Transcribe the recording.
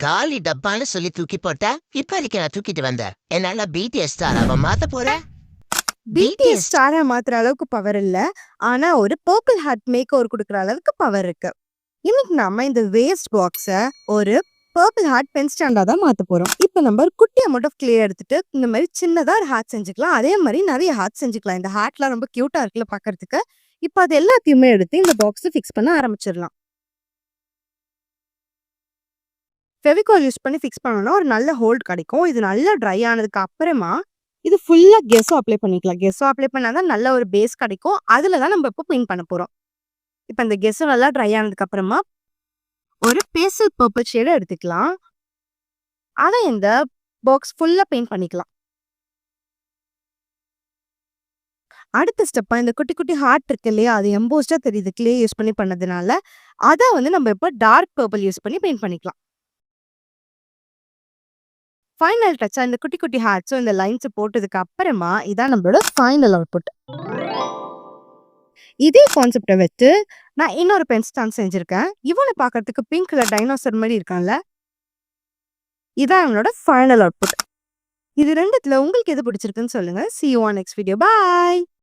காலி டப்பான்னு சொல்லி தூக்கி போட்டா இப்ப அதுக்கு நான் தூக்கிட்டு வந்தேன். என்னால பிடிஎஸ் ஸ்டாராவ மாத்த போறேன். பிடிஎஸ் ஸ்டாரை மாத்துற அளவுக்கு பவர் இல்ல. ஆனா ஒரு பர்பிள் ஹார்ட் மேக் ஓவர் கொடுக்குற அளவுக்கு பவர் இருக்கு. இன்னைக்கு நம்ம இந்த வேஸ்ட் பாக்ஸை ஒரு பர்பிள் ஹார்ட் பென் ஸ்டாண்டா தான் மாத்த போறோம். இப்போ நம்ம ஒரு குட்டி அமௌண்ட் ஆஃப் கிளே எடுத்துட்டு இந்த மாதிரி சின்னதா ஒரு ஹார்ட் செஞ்சுக்கலாம். அதே மாதிரி நிறைய ஹார்ட் செஞ்சுக்கலாம். இந்த ஹார்ட்லாம் ரொம்ப கியூட்டா இருக்குல்ல பாக்குறதுக்கு. இப்போ அது எல்லாத்தையுமே எடுத்து இந்த பாக்ஸ் ஃபிக்ஸ் பண்ண ஆரம்பிச்சிடலாம். ஃபெவிகால் யூஸ் பண்ணி ஃபிக்ஸ் பண்ணோம்னா ஒரு நல்ல ஹோல்ட் கிடைக்கும். இது நல்லா ட்ரை ஆனதுக்கு அப்புறமா இது ஃபுல்லா கெஸ்ஸோ அப்ளை பண்ணிக்கலாம். கெஸ்ஸோ அப்ளை பண்ணாதான் நல்ல ஒரு பேஸ் கிடைக்கும். அதுல தான் நம்ம இப்போ பெயிண்ட் பண்ண போறோம். இப்போ இந்த கெஸ்ஸோ நல்லா ட்ரை ஆனதுக்கு அப்புறமா ஒரு பேஸ்டல் பர்பிள் ஷேடை எடுத்துக்கலாம். அதை இந்த பாக்ஸ் ஃபுல்லா பெயிண்ட் பண்ணிக்கலாம். அடுத்த ஸ்டெப்பா இந்த குட்டி குட்டி ஹார்ட் இருக்கு இல்லையா, அது எம்போஸ்டா தெரியுது கிளே யூஸ் பண்ணி பண்ணதுனால. அதை நம்ம இப்போ டார்க் பர்பிள் யூஸ் பண்ணி பெயிண்ட் பண்ணிக்கலாம். ஃபைனல் டச்சா இந்த குட்டி குட்டி ஹார்ட்ஸும் இந்த லைன்ஸ் போட்டதுக்கு அப்புறமா இதான் நம்மளோட ஃபைனல் அவுட்புட். இதே கான்செப்டை வச்சு நான் இன்னொரு பென் ஸ்டாண்ட் செஞ்சிருக்கேன். இவனை பார்க்கறதுக்கு பிங்க் கலர் டைனோசர் மாதிரி இருக்கான்ல, இதான் நம்மளோட ஃபைனல் அவுட்புட். இது ரெண்டுத்துல உங்களுக்கு எது பிடிச்சிருக்குன்னு சொல்லுங்க. See you on next video. Bye.